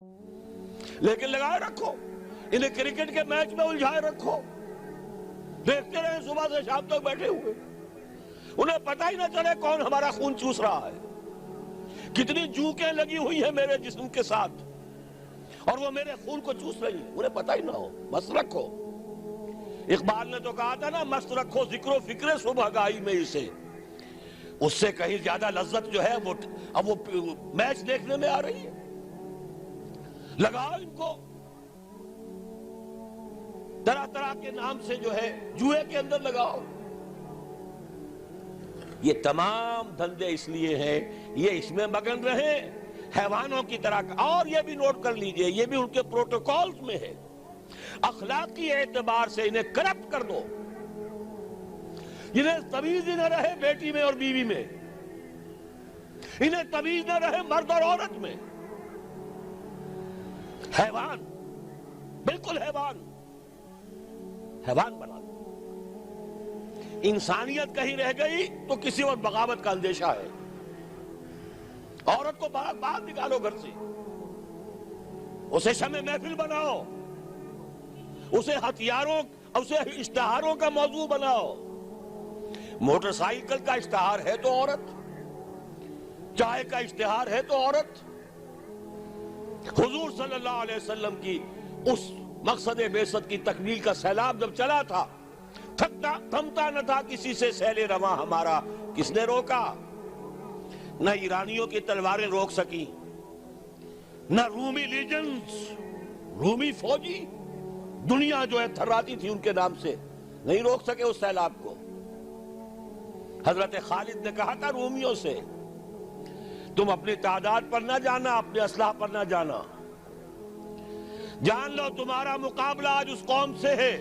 لیکن لگائے رکھو، انہیں کرکٹ کے میچ میں الجھائے رکھو، دیکھتے رہے صبح سے شام تک بیٹھے ہوئے، انہیں پتہ ہی نہ چلے کون ہمارا خون چوس رہا ہے، کتنی جوکیں لگی ہوئی ہیں میرے جسم کے ساتھ اور وہ میرے خون کو چوس رہی ہیں، انہیں پتہ ہی نہ ہو۔ مست رکھو، اقبال نے تو کہا تھا نا، مست رکھو ذکر و فکر صبح گائی میں اسے، اس سے کہیں زیادہ لذت جو ہے وہ اب وہ میچ دیکھنے میں آ رہی ہے۔ لگاؤ ان کو، طرح طرح کے نام سے جو ہے جوئے کے اندر لگاؤ۔ یہ تمام دھندے اس لیے ہیں، یہ اس میں مگن رہے حیوانوں کی طرح۔ اور یہ بھی نوٹ کر لیجئے، یہ بھی ان کے پروٹوکولز میں ہے، اخلاقی اعتبار سے انہیں کرپٹ کر دو، انہیں تمیز ہی نہ رہے بیٹی میں اور بیوی میں، انہیں تمیز نہ رہے مرد اور عورت میں، حیوان، بالکل حیوان بنا دو۔ انسانیت کہیں رہ گئی تو کسی اور بغاوت کا اندیشہ ہے۔ عورت کو باہر نکالو گھر سے، اسے شمع محفل بناؤ، اسے ہتھیاروں، اسے اشتہاروں کا موضوع بناؤ۔ موٹر سائیکل کا اشتہار ہے تو عورت، چائے کا اشتہار ہے تو عورت۔ حضور صلی اللہ علیہ وسلم کی اس مقصد بعثت کی تکمیل کا سیلاب جب چلا تھا، تھمتا نہ تھا کسی سے سیل رواں ہمارا، کس نے روکا؟ نہ ایرانیوں کی تلواریں روک سکی، نہ رومی لیجنز، رومی فوجی، دنیا جو ہے تھراتی تھی ان کے نام سے، نہیں روک سکے اس سیلاب کو۔ حضرت خالد نے کہا تھا رومیوں سے، تم اپنی تعداد پر نہ جانا، اپنے اسلحہ پر نہ جانا، جان لو تمہارا مقابلہ آج اس قوم سے ہے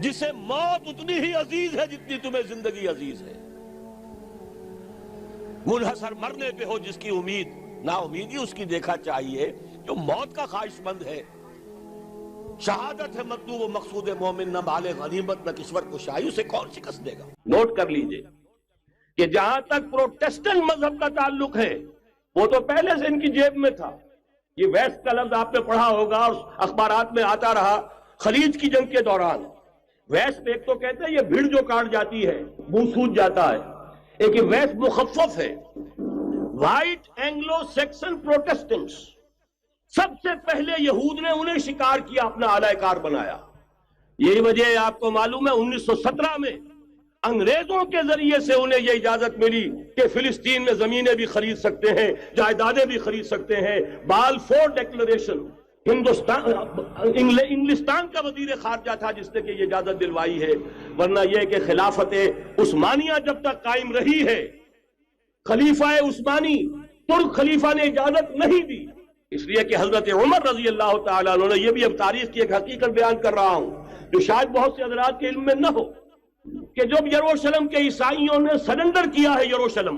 جسے موت اتنی ہی عزیز ہے جتنی تمہیں زندگی عزیز ہے۔ منحصر مرنے پہ ہو جس کی امید، نا امیدی اس کی دیکھا چاہیے جو موت کا خواہش مند ہے۔ شہادت ہے مطلوب و مقصود مومن، نہ مال غنیمت نہ کشور کشائی، اسے کون شکست دے گا؟ نوٹ کر لیجئے کہ جہاں تک پروٹیسٹنٹ مذہب کا تعلق ہے، وہ تو پہلے سے ان کی جیب میں تھا۔ یہ ویسٹ کا لفظ آپ نے پڑھا ہوگا اور اخبارات میں آتا رہا خلیج کی جنگ کے دوران۔ ویسٹ ایک تو کہتے ہیں یہ بھیڑ جو کاٹ جاتی ہے، منہ سوج جاتا ہے، ایک یہ ویسٹ مخفف ہے، وائٹ اینگلو سیکسن پروٹیسٹنٹس۔ سب سے پہلے یہود نے انہیں شکار کیا، اپنا اعلی کار بنایا۔ یہی وجہ ہے آپ کو معلوم ہے 1917 میں انگریزوں کے ذریعے سے انہیں یہ اجازت ملی کہ فلسطین میں زمینیں بھی خرید سکتے ہیں، جائیدادیں بھی خرید سکتے ہیں۔ بالفور ڈیکلریشن، انگلستان کا وزیر خارجہ تھا جس نے کہ یہ اجازت دلوائی ہے، ورنہ یہ کہ خلافت عثمانیہ جب تک قائم رہی ہے، خلیفہ عثمانی ترک خلیفہ نے اجازت نہیں دی، اس لیے کہ حضرت عمر رضی اللہ تعالیٰ عنہ نے، یہ بھی اب تاریخ کی ایک حقیقت بیان کر رہا ہوں جو شاید بہت سے حضرات کے علم میں نہ ہو، کہ جب یروشلم کے عیسائیوں نے سرنڈر کیا ہے یروشلم،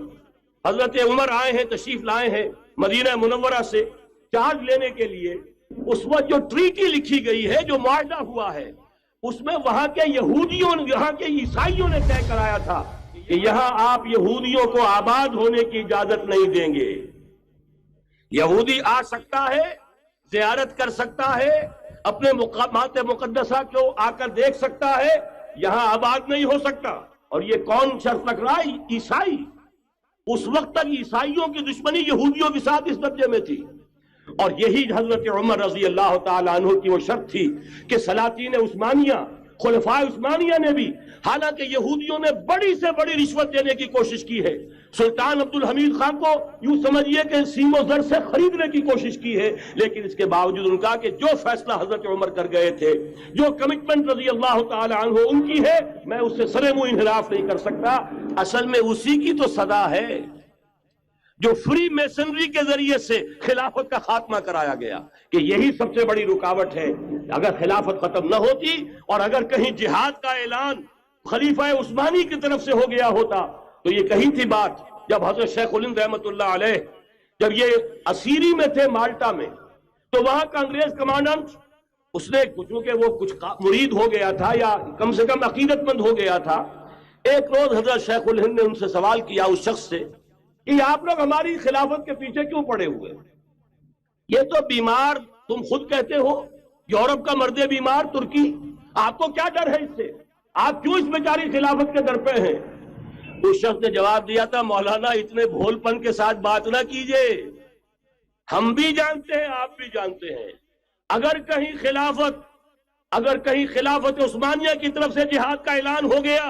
حضرت عمر آئے ہیں، تشریف لائے ہیں مدینہ منورہ سے چارج لینے کے لیے، اس وقت جو ٹریٹی لکھی گئی ہے، جو معاہدہ ہوا ہے، اس میں وہاں کے یہودیوں، یہاں کے عیسائیوں نے طے کرایا تھا کہ یہاں آپ یہودیوں کو آباد ہونے کی اجازت نہیں دیں گے۔ یہودی آ سکتا ہے، زیارت کر سکتا ہے، اپنے مقامات مقدسہ کو آ کر دیکھ سکتا ہے، یہاں آباد نہیں ہو سکتا۔ اور یہ کون شرط رکھ رہا ہے؟ عیسائی۔ اس وقت تک عیسائیوں کی دشمنی یہودیوں کے ساتھ اس درجے میں تھی، اور یہی حضرت عمر رضی اللہ تعالیٰ عنہ کی وہ شرط تھی کہ سلاطین عثمانیہ، خلفاء عثمانیہ نے بھی، حالانکہ یہودیوں نے بڑی سے بڑی رشوت دینے کی کوشش کی ہے، سلطان عبدالحمید خان کو یوں سمجھیے کہ سیم و زر سے خریدنے کی کوشش کی ہے، لیکن اس کے باوجود ان کا کہ جو فیصلہ حضرت عمر کر گئے تھے، جو کمٹمنٹ رضی اللہ تعالی عنہ ان کی ہے، میں اس سے سرے منہ انحراف نہیں کر سکتا۔ اصل میں اسی کی تو صدا ہے جو فری میسنری کے ذریعے سے خلافت کا خاتمہ کرایا گیا، کہ یہی سب سے بڑی رکاوٹ ہے۔ اگر خلافت ختم نہ ہوتی اور اگر کہیں جہاد کا اعلان خلیفہ عثمانی کی طرف سے ہو گیا ہوتا تو یہ کہیں تھی بات۔ جب حضرت شیخ الہند رحمت اللہ علیہ جب یہ اسیری میں تھے مالٹا میں، تو وہاں کا انگریز کمانڈنٹ، اس نے چونکہ وہ کچھ مرید ہو گیا تھا یا کم سے کم عقیدت مند ہو گیا تھا، ایک روز حضرت شیخ الہند نے ان سے سوال کیا، اس شخص سے، کہ آپ لوگ ہماری خلافت کے پیچھے کیوں پڑے ہوئے؟ یہ تو بیمار تم خود کہتے ہو، یورپ کا مرد بیمار ترکی، آپ کو کیا ڈر ہے اس سے؟ آپ کیوں اس بیچاری خلافت کے در پہ ہیں؟ اس شخص نے جواب دیا تھا، مولانا اتنے بھول پن کے ساتھ بات نہ کیجئے، ہم بھی جانتے ہیں آپ بھی جانتے ہیں، اگر کہیں خلافت عثمانیہ کی طرف سے جہاد کا اعلان ہو گیا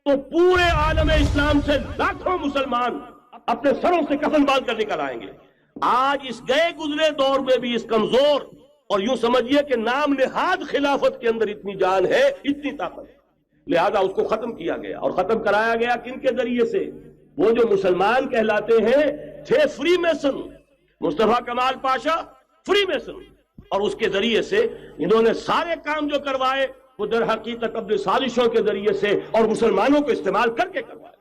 تو پورے عالم اسلام سے لاکھوں مسلمان اپنے سروں سے کفن باندھ کر نکل آئیں گے۔ آج اس گئے گزرے دور میں بھی اس کمزور اور یوں سمجھیے کہ نام نہاد خلافت کے اندر اتنی جان ہے، اتنی طاقت ہے، لہذا اس کو ختم کیا گیا، اور ختم کرایا گیا کن کے ذریعے سے؟ وہ جو مسلمان کہلاتے ہیں تھے فری میسن، مصطفیٰ کمال پاشا فری میسن، اور اس کے ذریعے سے انہوں نے سارے کام جو کروائے وہ در حقیقت اپنے سازشوں کے ذریعے سے اور مسلمانوں کو استعمال کر کے کروائے۔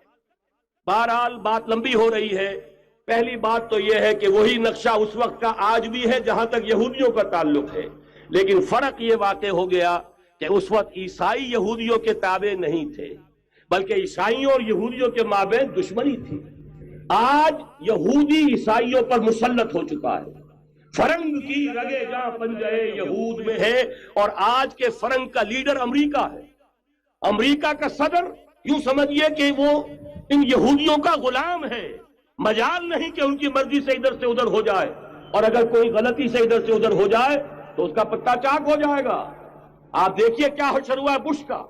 بہرحال بات لمبی ہو رہی ہے، پہلی بات تو یہ ہے کہ وہی نقشہ اس وقت کا آج بھی ہے جہاں تک یہودیوں کا تعلق ہے، لیکن فرق یہ واقع ہو گیا کہ اس وقت عیسائی یہودیوں کے تابع نہیں تھے، بلکہ عیسائیوں اور یہودیوں کے مابین دشمنی تھی۔ آج یہودی عیسائیوں پر مسلط ہو چکا ہے، فرنگ کی رگے جاں پنجے یہود میں ہے، اور آج کے فرنگ کا لیڈر امریکہ ہے۔ امریکہ کا صدر یوں سمجھیے کہ وہ ان یہودیوں کا غلام ہے، مجال نہیں کہ ان کی مرضی سے ادھر سے ادھر ہو جائے، اور اگر کوئی غلطی سے ادھر سے ادھر ہو جائے تو اس کا پتہ چاک ہو جائے گا۔ آپ دیکھیے کیا حشر ہوا ہے بش کا،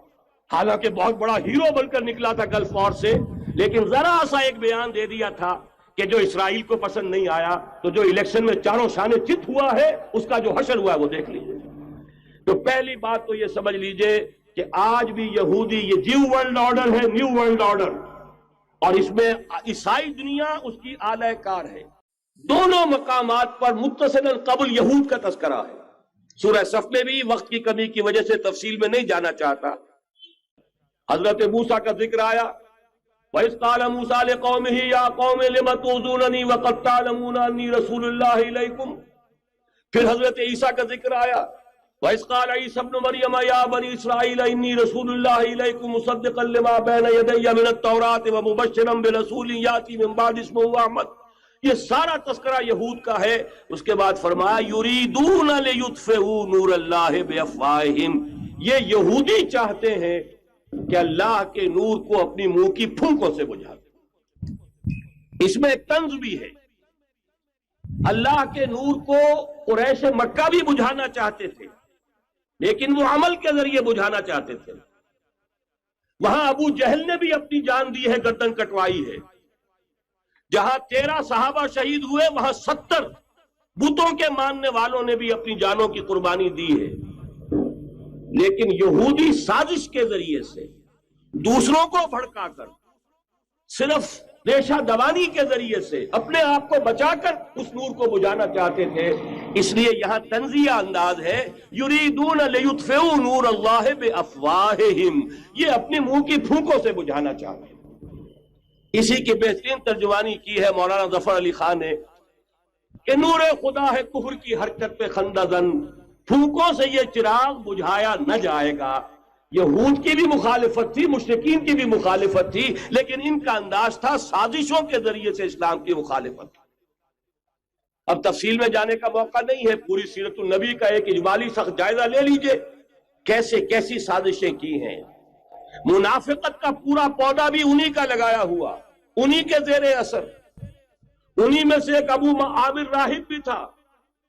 حالانکہ بہت بڑا ہیرو بن کر نکلا تھا گلف وار سے، لیکن ذرا سا ایک بیان دے دیا تھا کہ جو اسرائیل کو پسند نہیں آیا، تو جو الیکشن میں چاروں شانے چت ہوا ہے اس کا جو حشر ہوا ہے وہ دیکھ لیجئے۔ تو پہلی بات تو یہ سمجھ لیجئے کہ آج بھی یہودی، یہ نیو ورلڈ آرڈر ہے، نیو ورلڈ آرڈر، اور اس میں عیسائی دنیا اس کی اعلی کار ہے۔ دونوں مقامات پر متصلاً قبل یہود کا تذکرہ ہے۔ سورہ صف میں بھی وقت کی کمی کی وجہ سے تفصیل میں نہیں جانا چاہتا، حضرت موسیٰ کا ذکر آیا، وَإِذْ قَالَ مُوسَىٰ لِقَوْمِهِ يَا قَوْمِ لِمَ تُؤْذُونَنِي وَقَدْ تَعْلَمُونَ أَنِّي رَسُولُ اللَّهِ إِلَيْكُمْ۔ پھر حضرت عیسیٰ کا ذکر آیا، وَإِذْ قَالَ عِيسَى ابْنُ مَرْيَمَ يَا بَنِي إِسْرَائِيلَ إِنِّي رَسُولُ اللَّهِ إِلَيْكُمْ مُصَدِّقًا لِمَا بَيْنَ يَدَيَّ مِنَ التَّوْرَاةِ وَمُبَشِّرًا بِرَسُولٍ يَأْتِي مِن بَعْدِي اسْمُهُ أَحْمَدُ۔ یہ سارا تذکرہ یہود کا ہے۔ اس کے بعد فرمایا یریدون لیطفئوا نور اللہ بافواہہم، یہ یہودی چاہتے ہیں کہ اللہ کے نور کو اپنی منہ کی پھونکوں سے بجھا دیں۔ اس میں ایک طنز بھی ہے، اللہ کے نور کو قریش مکہ بھی بجھانا چاہتے تھے، لیکن وہ عمل کے ذریعے بجھانا چاہتے تھے۔ وہاں ابو جہل نے بھی اپنی جان دی ہے، گردن کٹوائی ہے۔ جہاں 13 صحابہ شہید ہوئے وہاں 70 بتوں کے ماننے والوں نے بھی اپنی جانوں کی قربانی دی ہے۔ لیکن یہودی سازش کے ذریعے سے دوسروں کو بھڑکا کر، صرف ریشہ دوانی کے ذریعے سے اپنے آپ کو بچا کر اس نور کو بجھانا چاہتے تھے۔ اس لیے یہاں تنزیہ انداز ہے، یریدون لیطفئوا نور اللہ بافواہہم، یہ اپنی منہ کی پھونکوں سے بجھانا چاہتے ہیں۔ اسی کی بہترین ترجمانی کی ہے مولانا ظفر علی خان نے کہ نور خدا ہے کفر کی حرکت پہ خندہ زن، پھونکوں سے یہ چراغ بجھایا نہ جائے گا۔ یہود کی بھی مخالفت تھی، مشرکین کی بھی مخالفت تھی، لیکن ان کا انداز تھا سازشوں کے ذریعے سے اسلام کی مخالفت۔ اب تفصیل میں جانے کا موقع نہیں ہے، پوری سیرت النبی کا ایک اجمالی سخت جائزہ لے لیجئے، کیسے کیسی سازشیں کی ہیں۔ منافقت کا پورا پودا بھی انہی کا لگایا ہوا، انہی کے زیر اثر۔ انہی میں سے ایک ابو عامر راہب بھی تھا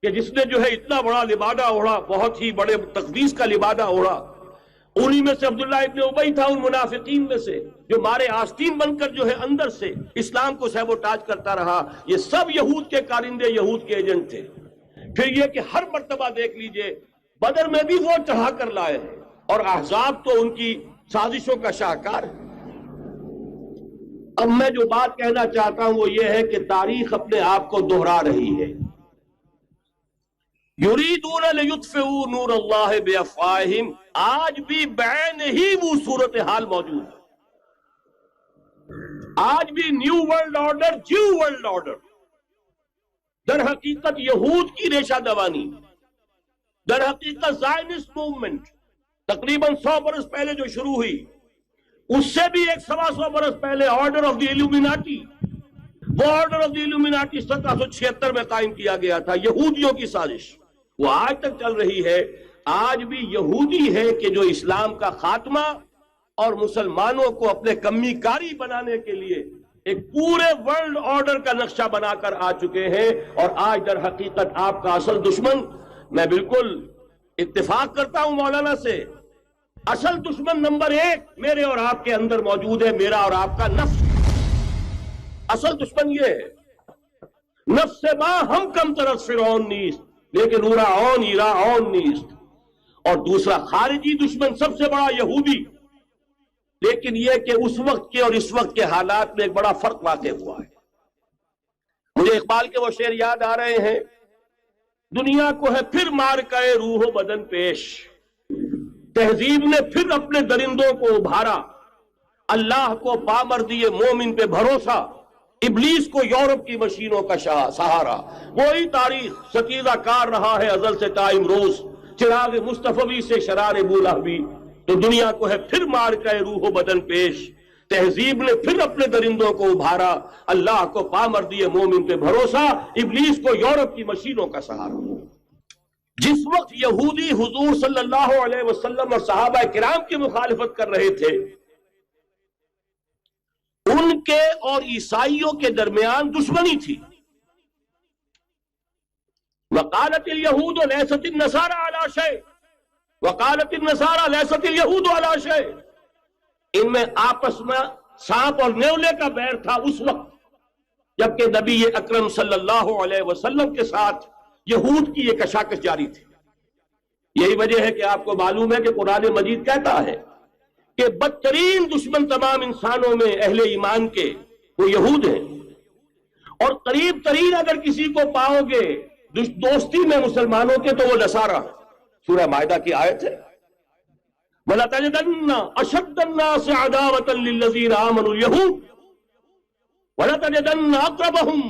کہ جس نے جو ہے اتنا بڑا لبادہ اوڑھا، بہت ہی بڑے تقدیس کا لبادہ اوڑھا۔ انہی میں سے عبداللہ ابن ابی تھا، ان منافقین میں سے جو مارے آستین بن کر جو ہے اندر سے اسلام کو سہب و تاج کرتا رہا۔ یہ سب یہود کے کارندے، یہود کے ایجنٹ تھے۔ پھر یہ کہ ہر مرتبہ دیکھ لیجئے بدر میں بھی وہ چڑھا کر لائے ہیں، اور احزاب تو ان کی سازشوں کا شاہکار ہے۔ اب میں جو بات کہنا چاہتا ہوں وہ یہ ہے کہ تاریخ اپنے آپ کو دہرا رہی ہے۔ یریدون لیطفئوا نور اللہ بافواہہم، آج بھی بعین ہی وہ صورتحال موجود ہے۔ آج بھی نیو ورلڈ آرڈر، جیو ورلڈ آرڈر، در حقیقت یہود کی ریشہ دوانی، در حقیقت زائنسٹ موومنٹ تقریباً 100 برس پہلے جو شروع ہوئی، اس سے بھی 125 برس پہلے آرڈر آف دی ایلومیناٹی، وہ آرڈر آف دی الومیناٹی 1776 میں قائم کیا گیا تھا، یہودیوں کی سازش، وہ آج تک چل رہی ہے۔ آج بھی یہودی ہے کہ جو اسلام کا خاتمہ اور مسلمانوں کو اپنے کمی کاری بنانے کے لیے ایک پورے ورلڈ آرڈر کا نقشہ بنا کر آ چکے ہیں، اور آج در حقیقت آپ کا اصل دشمن، میں بالکل اتفاق کرتا ہوں مولانا سے، اصل دشمن نمبر 1 میرے اور آپ کے اندر موجود ہے، میرا اور آپ کا نفس۔ اصل دشمن یہ ہے، نفس سے با ہم کم طرف فرعون نیست لیکن اورا اون ایرا اون نیست۔ اور دوسرا خارجی دشمن سب سے بڑا یہودی، لیکن یہ کہ اس وقت کے اور اس وقت کے حالات میں ایک بڑا فرق واقع ہوا ہے۔ مجھے اقبال کے وہ شعر یاد آ رہے ہیں، دنیا کو ہے پھر مارکہ روح و بدن پیش، تہذیب نے پھر اپنے درندوں کو ابھارا، اللہ کو پامر دیے مومن پہ بھروسہ، ابلیس کو یورپ کی مشینوں کا سہارا۔ وہی تاریخ ستیزہ کار رہا ہے ازل سے تا امروز، چراغ مصطفی سے شرار بولہبی، تو دنیا کو ہے پھر مارکہ روح و بدن پیش، تہذیب نے پھر اپنے درندوں کو ابھارا، اللہ کو پامر دیے مومن پہ بھروسہ، ابلیس کو یورپ کی مشینوں کا سہارا۔ جس وقت یہودی حضور صلی اللہ علیہ وسلم اور صحابہ کرام کی مخالفت کر رہے تھے، ان کے اور عیسائیوں کے درمیان دشمنی تھی۔ وقالت اليہود لیست النصارى علی شیء وقالت النصارى لیست اليہود علی شیء، ان میں آپس میں سانپ اور نیولے کا بیر تھا اس وقت، جبکہ نبی اکرم صلی اللہ علیہ وسلم کے ساتھ یہود کی یہ کشاکش جاری تھی۔ یہی وجہ ہے کہ آپ کو معلوم ہے کہ قرآن مجید کہتا ہے کہ بدترین دشمن تمام انسانوں میں اہل ایمان کے وہ یہود ہیں، اور قریب ترین اگر کسی کو پاؤ گے دوستی میں مسلمانوں کے تو وہ نصارہ ہیں۔ سورہ مائدہ کی آیت ہے، وَلَتَجِدَنَّ أَشَدَّ النَّاسِ عَدَاوَةً لِلَّذِينَ آمَنُوا الْيَهُودَ وَلَتَجِدَنَّ أَقْرَبَهُمْ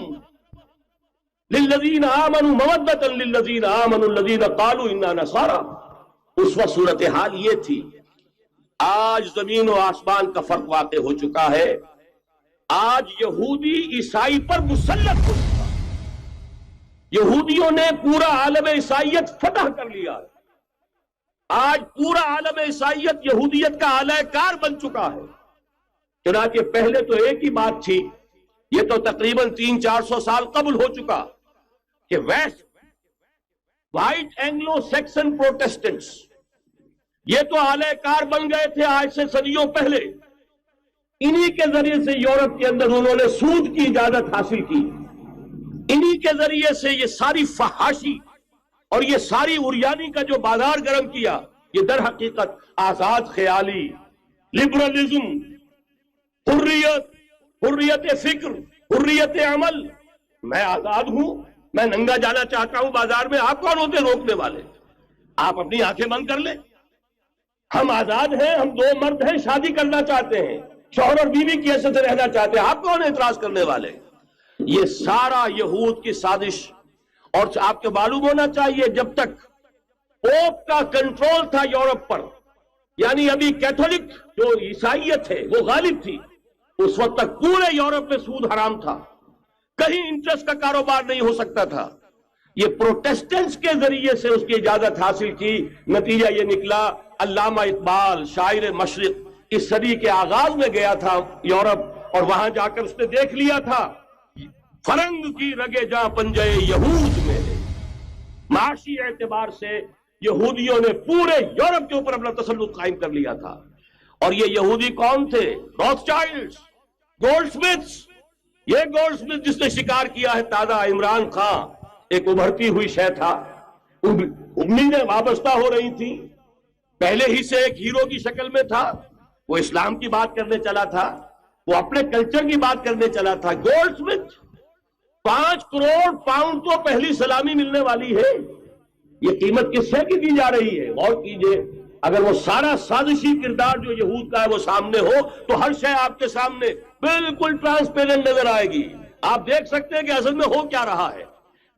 لِلَّذِينَ آمَنُوا مَوَدَّةً لِلَّذِينَ آمَنُوا الَّذِينَ قَالُوا إِنَّا نَصَارَى۔ اس وقت صورتحال یہ تھی۔ آج زمین و آسمان کا فرق واقع ہو چکا ہے، آج یہودی عیسائی پر مسلط ہو چکا، یہودیوں نے پورا عالم عیسائیت فتح کر لیا، آج پورا عالم عیسائیت یہودیت کا اعلی کار بن چکا ہے۔ چنانچہ پہلے تو ایک ہی بات تھی، یہ تو تقریباً 300-400 سال قبل ہو چکا، کہ west white Anglo Saxon Protestants یہ تو اعلی کار بن گئے تھے آج سے صدیوں پہلے، انہی کے ذریعے سے یورپ کے اندر انہوں نے سود کی اجازت حاصل کی، انہی کے ذریعے سے یہ ساری فحاشی اور یہ ساری اریانی کا جو بازار گرم کیا، یہ در حقیقت آزاد خیالی، لبرلزم، حریت فکر، حریت عمل، میں آزاد ہوں، میں ننگا جانا چاہتا ہوں بازار میں، آپ کون ہوتے روکنے والے؟ آپ اپنی آنکھیں بند کر لیں، ہم آزاد ہیں، ہم دو مرد ہیں، شادی کرنا چاہتے ہیں، شوہر اور بیوی کی حیثیت سے رہنا چاہتے ہیں، آپ کون اعتراض کرنے والے؟ یہ سارا یہود کی سازش۔ اور آپ کو معلوم ہونا چاہیے جب تک پوپ کا کنٹرول تھا یورپ پر، یعنی ابھی کیتھولک جو عیسائیت ہے وہ غالب تھی، اس وقت تک پورے یورپ میں سود حرام تھا، کہیں انٹرسٹ کا کاروبار نہیں ہو سکتا تھا۔ یہ پروٹیسٹنٹس کے ذریعے سے اس کی اجازت حاصل کی، نتیجہ یہ نکلا، علامہ اقبال شاعر مشرق اس صدی کے آغاز میں گیا تھا یورپ، اور وہاں جا کر اس نے دیکھ لیا تھا فرنگ کی رگے جاں پنجے یہود میں۔ معاشی اعتبار سے یہودیوں نے پورے یورپ کے اوپر اپنا تسلط قائم کر لیا تھا، اور یہ یہودی کون تھے؟ روتھ چائلڈز، گولڈ سمتھس، یہ گولڈ سمتھ جس نے شکار کیا ہے تازہ عمران خان، ایک ابھرتی ہوئی شے تھا، امیدیں وابستہ ہو رہی تھی، پہلے ہی سے ایک ہیرو کی شکل میں تھا، وہ اسلام کی بات کرنے چلا تھا، وہ اپنے کلچر کی بات کرنے چلا تھا۔ گولڈ سمتھ 5 کروڑ پاؤنڈ تو پہلی سلامی ملنے والی ہے، یہ قیمت کس سے کی دی جا رہی ہے؟ غور کیجئے، اگر وہ سارا سازشی کردار جو یہود کا ہے وہ سامنے ہو تو ہر شے آپ کے سامنے بالکل ٹرانسپیرنٹ نظر آئے گی، آپ دیکھ سکتے ہیں کہ اصل میں ہو کیا رہا ہے۔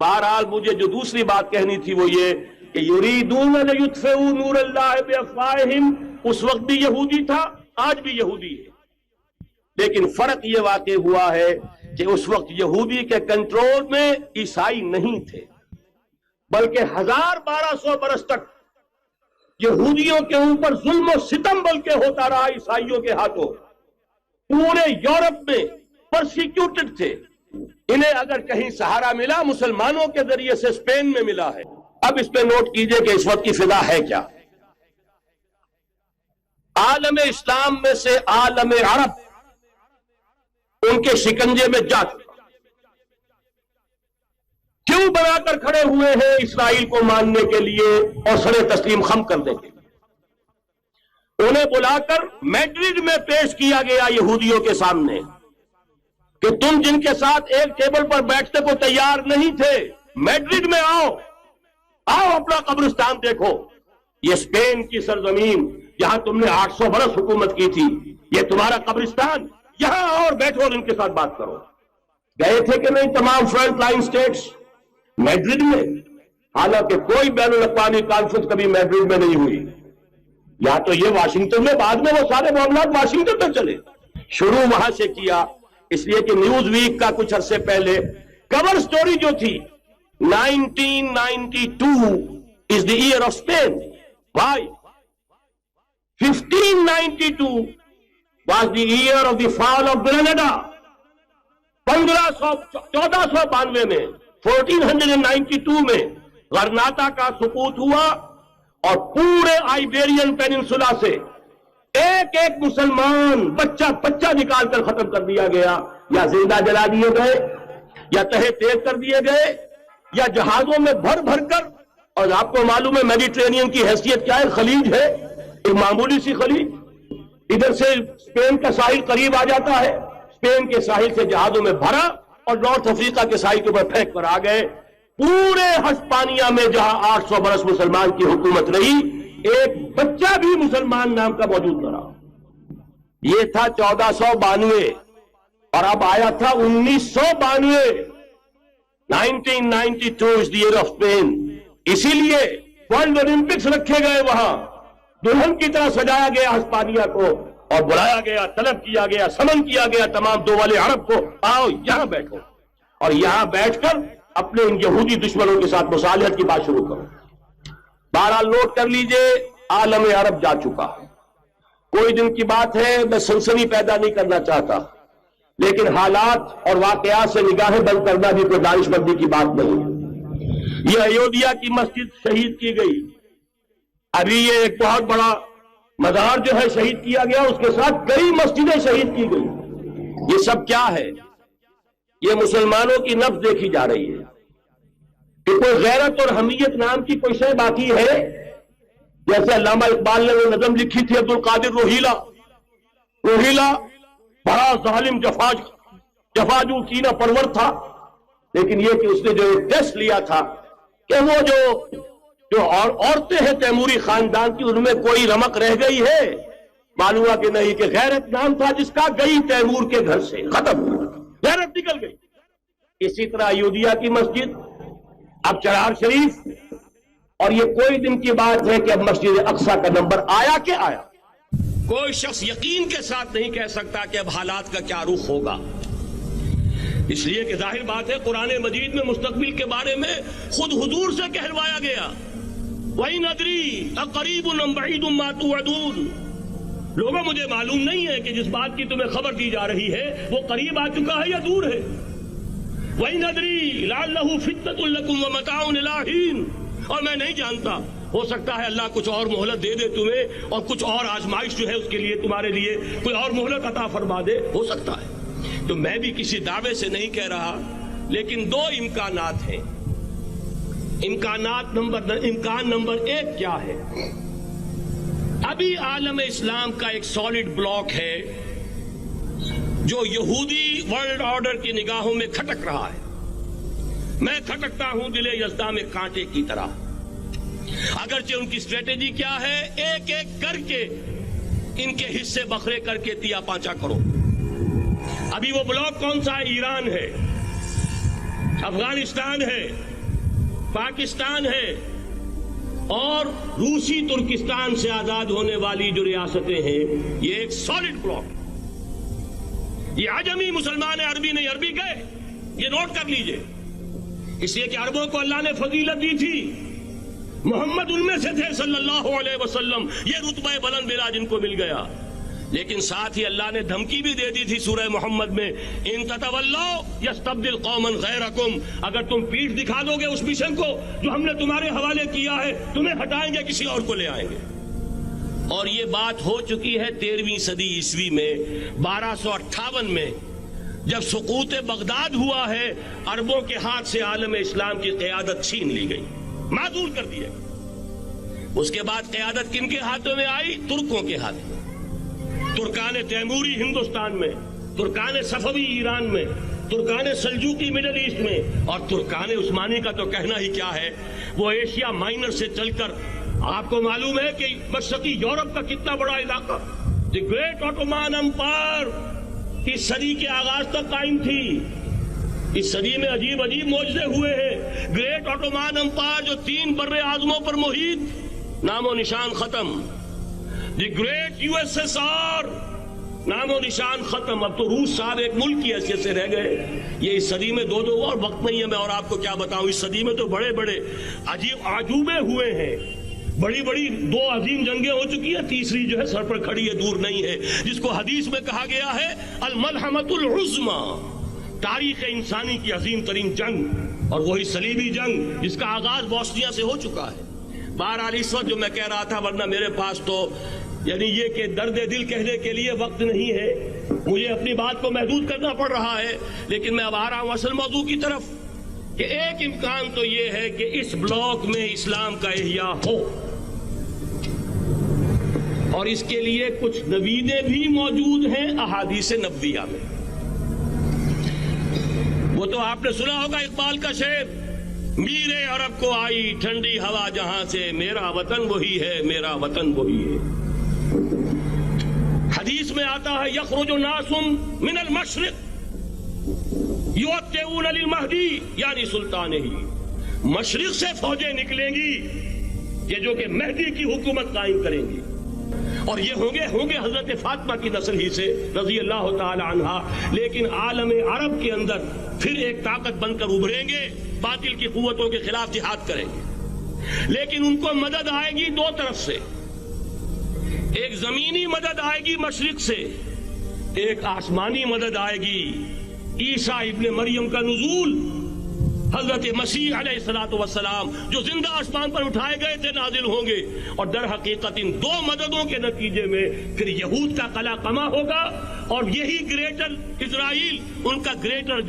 بہرحال مجھے جو دوسری بات کہنی تھی وہ یہ کہ یریدون لیطفئوا نور اللہ بافواہہم، اس وقت بھی یہودی تھا، آج بھی یہودی ہے، لیکن فرق یہ واقع ہوا ہے کہ اس وقت یہودی کے کنٹرول میں عیسائی نہیں تھے، بلکہ 1200 برس تک یہودیوں کے اوپر ظلم و ستم بلکہ ہوتا رہا عیسائیوں کے ہاتھوں. پورے یورپ میں پرسیکیوٹڈ تھے. انہیں اگر کہیں سہارا ملا مسلمانوں کے ذریعے سے اسپین میں ملا ہے. اب اس پہ نوٹ کیجئے کہ اس وقت کی فضا ہے کیا. عالم اسلام میں سے عالم عرب ان کے شکنجے میں جا چکا. کیوں بنا کر کھڑے ہوئے ہیں اسرائیل کو ماننے کے لیے اور سر تسلیم خم کرنے کے لیے. انہیں بلا کر میڈرڈ میں پیش کیا گیا یہودیوں کے سامنے کہ تم جن کے ساتھ ایک ٹیبل پر بیٹھنے کو تیار نہیں تھے، میڈرڈ میں آؤ اپنا قبرستان دیکھو. یہ اسپین کی سرزمین جہاں تم نے 800 برس حکومت کی تھی، یہ تمہارا قبرستان، یہاں آؤ اور بیٹھو اور ان کے ساتھ بات کرو. گئے تھے کہ نہیں تمام فرنٹ لائن سٹیٹس میڈرڈ میں؟ حالانکہ کوئی بین الاقوامی کانفرنس کبھی میڈرڈ میں نہیں ہوئی. یا تو یہ واشنگٹن میں، بعد میں وہ سارے معاملات واشنگٹن میں چلے. شروع وہاں سے کیا، اس لیے کہ نیوز ویک کا کچھ عرصے پہلے کور سٹوری جو تھی 1992 is the year of Spain. Why? 1592 was the year of the fall of Granada. 1492 میں 1492 میں غرناطہ کا سقوط ہوا اور پورے آئیبیرین پیننسولا سے ایک ایک مسلمان بچہ نکال کر ختم کر دیا گیا، یا زندہ جلا دیے گئے، یا تہے تیز کر دیے گئے، یا جہازوں میں بھر بھر کر. اور آپ کو معلوم ہے میڈیٹرینین کی حیثیت کیا ہے؟ خلیج ہے، ایک معمولی سی خلیج. ادھر سے اسپین کا ساحل قریب آ جاتا ہے، اسپین کے ساحل سے جہازوں میں بھرا اور نارتھ افریقہ کے ساحل کے اوپر پھینک کر آ گئے. پورے ہسپانیہ میں جہاں 800 برس مسلمان کی حکومت رہی، ایک بچہ بھی مسلمان نام کا موجود نہ رہا. یہ تھا 1492 اور اب آیا تھا 1992. 1992 is the year of Spain. اسی لیے ورلڈ اولمپکس رکھے گئے، وہاں دلہن کی طرح سجایا گیا ہسپانیہ کو اور بلایا گیا، طلب کیا گیا، سمن کیا گیا تمام دول عرب کو، آؤ یہاں بیٹھو اور یہاں بیٹھ کر اپنے ان یہودی دشمنوں کے ساتھ مصالحت کی بات شروع کرو. بہرحال نوٹ کر لیجئے، عالم عرب جا چکا. کوئی دن کی بات ہے، میں سنسنی پیدا نہیں کرنا چاہتا، لیکن حالات اور واقعات سے نگاہیں بند کرنا بھی کوئی دانش مندی کی بات نہیں. یہ ایودھیا کی مسجد شہید کی گئی. ابھی یہ ایک بہت بڑا مزار جو ہے شہید کیا گیا، اس کے ساتھ کئی مسجدیں شہید کی گئی. یہ سب کیا ہے؟ یہ مسلمانوں کی نفس دیکھی جا رہی ہے کہ کوئی غیرت اور حمیت نام کی کوئی شے باقی ہے. جیسے علامہ اقبال نے وہ نظم لکھی تھی، عبد القادر روہیلا بڑا ظالم جفاجو کینہ پرور تھا، لیکن یہ کہ اس نے جو ایک ٹیسٹ لیا تھا کہ وہ جو عورتیں ہیں تیموری خاندان کی، ان میں کوئی رمق رہ گئی ہے؟ معلوم ہوا کہ نہیں، کہ غیرت نام تھا جس کا، گئی تیمور کے گھر سے، ختم، غیرت نکل گئی. اسی طرح ایودھیا کی مسجد، اب چرار شریف، اور یہ کوئی دن کی بات ہے کہ اب مسجد اقصی کا نمبر آیا کہ آیا. کوئی شخص یقین کے ساتھ نہیں کہہ سکتا کہ اب حالات کا کیا رخ ہوگا، اس لیے کہ ظاہر بات ہے قرآن مجید میں مستقبل کے بارے میں خود حضور سے کہلوایا گیا، وَإِنْ أَدْرِي أَقَرِيبٌ أَمْ بَعِيدٌ مَا تُوعَدُونَ. لوگوں مجھے معلوم نہیں ہے کہ جس بات کی تمہیں خبر دی جا رہی ہے وہ قریب آ چکا ہے یا دور ہے. وَإِنْ أَدْرِي لَعَلَّهُ فِتْنَةٌ لَكُمْ وَمَتَاعٌ إِلَىٰ حِينٍ. اور میں نہیں جانتا، ہو سکتا ہے اللہ کچھ اور مہلت دے دے تمہیں، اور کچھ اور آزمائش جو ہے اس کے لیے تمہارے لیے کوئی اور مہلت عطا فرما دے، ہو سکتا ہے. تو میں بھی کسی دعوے سے نہیں کہہ رہا، لیکن دو امکانات ہیں. امکان نمبر 1 کیا ہے؟ ابھی عالم اسلام کا ایک سالڈ بلاک ہے جو یہودی ورلڈ آرڈر کی نگاہوں میں کھٹک رہا ہے. میں کھٹکتا ہوں دل یزداں میں کانٹے کی طرح. اگرچہ ان کی اسٹریٹجی کیا ہے؟ ایک ایک کر کے ان کے حصے بکھرے کر کے تیا پانچا کرو. ابھی وہ بلاک کون سا ہے؟ ایران ہے، افغانستان ہے، پاکستان ہے، اور روسی ترکستان سے آزاد ہونے والی جو ریاستیں ہیں، یہ ایک سالڈ بلاک. یہ عجمی مسلمان عربی نہیں عربی گئے، یہ نوٹ کر لیجئے، اس لیے کہ عربوں کو اللہ نے فضیلت دی تھی، محمد ان میں سے تھے صلی اللہ علیہ وسلم، یہ رتبہ بلند بلا جن کو مل گیا، لیکن ساتھ ہی اللہ نے دھمکی بھی دے دی تھی سورہ محمد میں، ان تتولوا یستبدل قوما غیرکم، اگر تم پیٹھ دکھا دو گے اس مشن کو جو ہم نے تمہارے حوالے کیا ہے، تمہیں ہٹائیں گے، کسی اور کو لے آئیں گے۔ اور یہ بات ہو چکی ہے 13ویں صدی عیسوی میں، 1258 میں جب سقوط بغداد ہوا ہے، عربوں کے ہاتھ سے عالم اسلام کی قیادت چھین لی گئی، معزول کر دیا۔ اس کے بعد قیادت کن کے ہاتھوں میں آئی؟ ترکوں کے ہاتھ میں، ترکان تیموری ہندوستان میں، ترکان صفوی ایران میں، ترکان سلجوقی مڈل ایسٹ میں، اور ترکان عثمانی کا تو کہنا ہی کیا ہے، وہ ایشیا مائنر سے چل کر آپ کو معلوم ہے کہ مشرقی یورپ کا کتنا بڑا علاقہ، دی گریٹ آٹومان امپائر اس صدی کے آغاز تک قائم تھی۔ اس صدی میں عجیب عجیب معجزے ہوئے ہیں، گریٹ آٹومان امپائر جو 3 بر اعظموں پر محیط، نام و نشان ختم۔ The great U S S R, نام و نشان ختم۔ اب تو روس صاحب ایک ملک کی حیثیت سے رہ گئے۔ یہ اس صدی میں دو اور وقت نہیں ہے میں اور آپ کو کیا بتاؤں، اس صدی میں تو بڑے بڑے عجیب عجوبے ہوئے ہیں، بڑی بڑی 2 عظیم جنگیں ہو چکی ہیں، تیسری جو ہے سر پر کھڑی ہے، دور نہیں ہے، جس کو حدیث میں کہا گیا ہے الملحمۃ العظمی، تاریخ انسانی کی عظیم ترین جنگ، اور وہی صلیبی جنگ جس کا آغاز بوسنیا سے ہو چکا ہے۔ بہرحال اس وقت جو میں کہہ رہا تھا، ورنہ میرے پاس تو یعنی یہ کہ درد دل کہنے کے لیے وقت نہیں ہے، مجھے اپنی بات کو محدود کرنا پڑ رہا ہے، لیکن میں اب آ رہا ہوں اصل موضوع کی طرف، کہ ایک امکان تو یہ ہے کہ اس بلاک میں اسلام کا احیاء ہو، اور اس کے لیے کچھ نویدیں بھی موجود ہیں احادیث نبویہ میں۔ وہ تو آپ نے سنا ہوگا اقبال کا شعر، میرے عرب کو آئی ٹھنڈی ہوا جہاں سے، میرا وطن وہی ہے، میرا وطن وہی ہے۔ حدیث میں آتا ہے یخرج ناس من المشرق یؤتون للمہدی، یعنی سلطان ہی، مشرق سے فوجیں نکلیں گی کہ جو کہ مہدی کی حکومت قائم کریں گی، اور یہ ہوں گے حضرت فاطمہ کی نسل ہی سے رضی اللہ تعالی عنہا، لیکن عالم عرب کے اندر پھر ایک طاقت بن کر ابھریں گے، باطل کی قوتوں کے خلاف جہاد کریں گے، لیکن ان کو مدد آئے گی 2 طرف سے، ایک زمینی مدد آئے گی مشرق سے، ایک آسمانی مدد آئے گی، عیسیٰ ابن مریم کا نزول، حضرت مسیح علیہ الصلوۃ والسلام جو زندہ آسمان پر اٹھائے گئے تھے نازل ہوں گے، اور در حقیقت ان 2 مددوں کے نتیجے میں پھر یہود کا قلع قمع ہوگا، اور یہی گریٹر اسرائیل ان کا گریٹر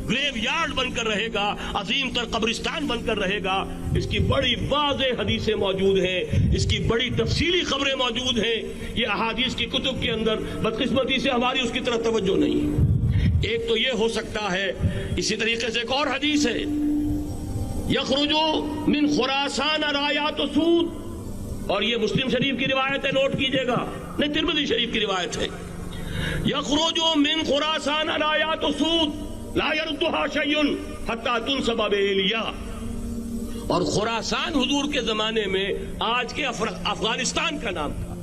گریو یارڈ بن کر رہے گا، عظیم تر قبرستان بن کر رہے گا۔ اس کی بڑی واضح حدیثیں موجود ہیں، اس کی بڑی تفصیلی خبریں موجود ہیں، یہ احادیث کی کتب کے اندر، بدقسمتی سے ہماری اس کی طرف توجہ نہیں ہے۔ ایک تو یہ ہو سکتا ہے، اسی طریقے سے ایک اور حدیث ہے، یخرج من خراسان رایات سود، اور یہ مسلم شریف کی روایت ہے، نوٹ کیجئے گا، نہیں ترمذی شریف کی روایت ہے، یخرج من خراسان رایات سود لا يردها شيء حتى تنصب بإيليا، اور خراسان حضور کے زمانے میں آج کے افغانستان کا نام تھا۔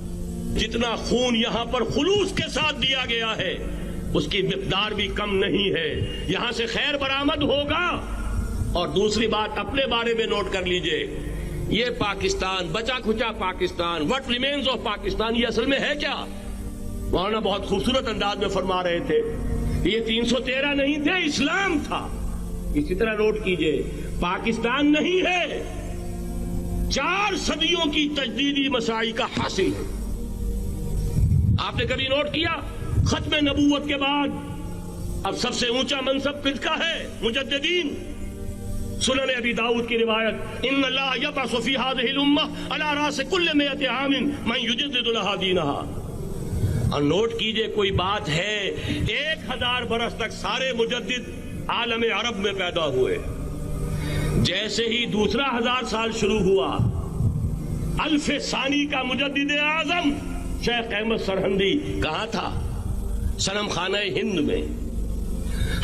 جتنا خون یہاں پر خلوص کے ساتھ دیا گیا ہے اس کی مقدار بھی کم نہیں ہے، یہاں سے خیر برآمد ہوگا۔ اور دوسری بات اپنے بارے میں نوٹ کر لیجئے، یہ پاکستان، بچا کھچا Pakistan, what remains of Pakistan, یہ اصل میں ہے کیا؟ مولانا بہت خوبصورت انداز میں فرما رہے تھے، یہ 313 نہیں تھے، اسلام تھا۔ اسی طرح نوٹ کیجئے، پاکستان نہیں ہے، 4 صدیوں کی تجدیدی مساعی کا حاصل ہے۔ آپ نے کبھی نوٹ کیا، ختم نبوت کے بعد اب سب سے اونچا منصب کس کا ہے؟ مجددین۔ سنن ابی داؤد کی روایت، ان اللہ یبعث فی هذه الامہ علی راس کل 100 عام من یجدد لها دینها۔ اور نوٹ کیجئے، کوئی بات ہے 1000 برس تک سارے مجدد عالم عرب میں پیدا ہوئے، جیسے ہی دوسرا 1000 سال شروع ہوا، الف ثانی کا مجدد اعظم شیخ احمد سرہندی کہاں تھا؟ صنم خانہ ہند میں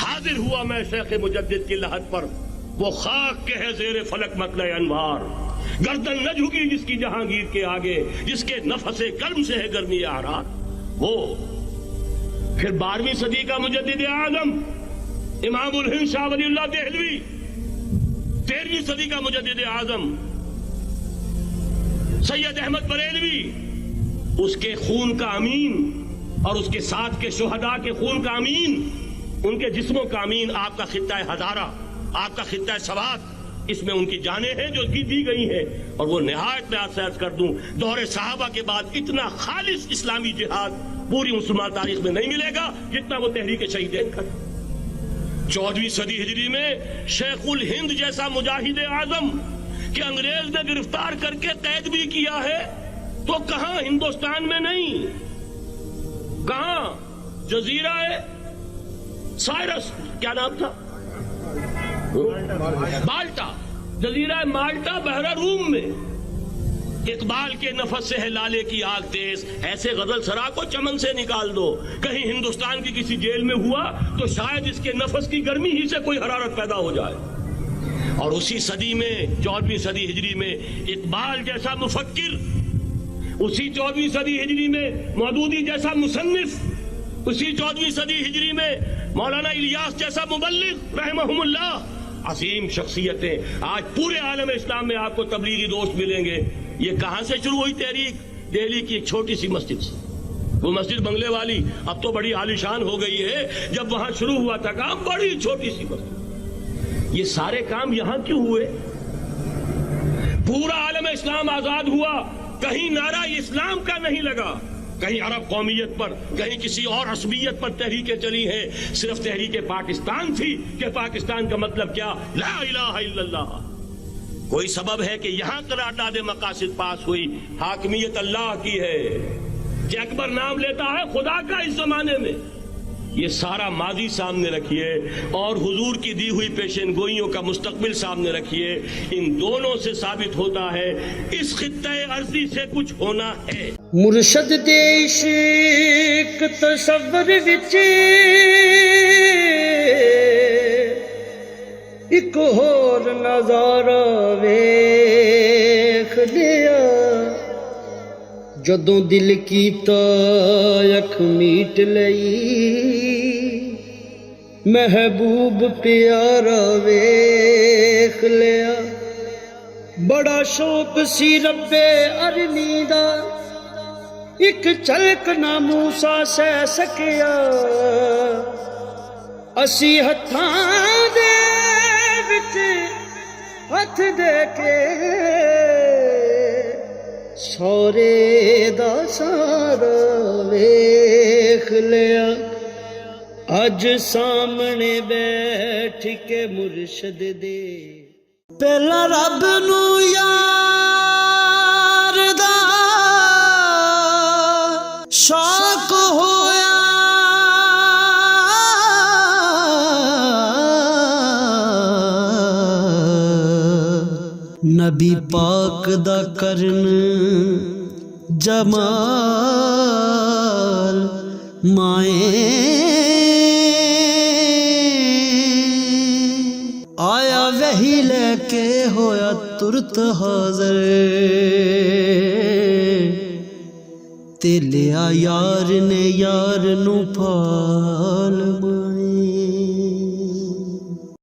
حاضر ہوا۔ میں شیخ مجدد کی لحد پر، وہ خاک کے ہے زیر فلک مطلع انوار، گردن نہ جھکی جس کی جہانگیر کے آگے، جس کے نفس قلم سے ہے گرمی اعراض، وہ پھر 12ویں صدی کا مجدد اعظم امام الہند شاہ ولی اللہ دہلوی، 13ویں صدی کا مجدد اعظم سید احمد بریلوی، اس کے خون کا امین اور اس کے ساتھ کے شہداء کے خون کا امین، ان کے جسموں کا امین آپ کا خطہ ہزارہ، آپ کا خطہ سوات، اس میں ان کی جانیں ہیں جو کی دی گئی ہیں. اور وہ نہایت میں آپ سے عرض کر دوں، دور صحابہ کے بعد اتنا خالص اسلامی جہاد پوری مسلمان تاریخ میں نہیں ملے گا جتنا وہ تحریک شہیدین کا. 14ویں صدی ہجری میں شیخ الہند جیسا مجاہد اعظم کہ انگریز نے گرفتار کر کے قید بھی کیا ہے، تو کہاں ہندوستان میں نہیں، کہاں جزیرہ سائرس، کیا نام تھا، مالٹا، جزیرہ مالٹا بحر روم میں. اقبال کے نفس سے ہے لالے کی آگ تیز، ایسے غزل سرا کو چمن سے نکال دو. کہیں ہندوستان کی کسی جیل میں ہوا تو شاید اس کے نفس کی گرمی ہی سے کوئی حرارت پیدا ہو جائے. اور اسی صدی میں 14ویں صدی ہجری میں اقبال جیسا مفکر، اسی 14ویں صدی ہجری میں مودودی جیسا مصنف، اسی 14ویں صدی ہجری میں مولانا الیاس جیسا مبلغ رحمہم اللہ، عظیم شخصیتیں آج پورے عالم اسلام میں آپ کو تبلیغی دوست ملیں گے. یہ کہاں سے شروع ہوئی تحریک؟ دہلی کی ایک چھوٹی سی مسجد سے. وہ مسجد بنگلے والی اب تو بڑی عالیشان ہو گئی ہے، جب وہاں شروع ہوا تھا کام بڑی چھوٹی سی مسجد. یہ سارے کام یہاں کیوں ہوئے؟ پورا عالم اسلام آزاد ہوا، کہیں نعرہ اسلام کا نہیں لگا، کہیں عرب قومیت پر، کہیں کسی اور عصبیت پر تحریکیں چلی ہیں. صرف تحریک پاکستان تھی کہ پاکستان کا مطلب کیا، لا الہ الا اللہ. کوئی سبب ہے کہ یہاں قرارداد مقاصد پاس ہوئی، حاکمیت اللہ کی ہے کہ اکبر نام لیتا ہے خدا کا اس زمانے میں. یہ سارا ماضی سامنے رکھیے اور حضور کی دی ہوئی پیشین گوئیوں کا مستقبل سامنے رکھیے. ان دونوں سے ثابت ہوتا ہے اس خطۂ ارضی سے کچھ ہونا ہے. مرشد دے عشق تصور وچ ایک ہور نظارہ ویکھ لیا، جدوں دل کیتا اکھ میٹ لئی، محبوب پیارا ویکھ لیا. بڑا شوق سی رب ارنی دا، ایک چلک نہ موسیٰ سہ سکیا، اسی ہتھاں دے وچ ہتھ دے کے سورے دا سارا ویکھ لیا. اج سامنے بیٹھ کے مرشد دے پہلا رب نو یار دا شوق ہویا، نبی پاک دا کرن جمال مائیں آیا وہی لے کے ہویا ترت حاضر، تے لیا یار نے یار نو پال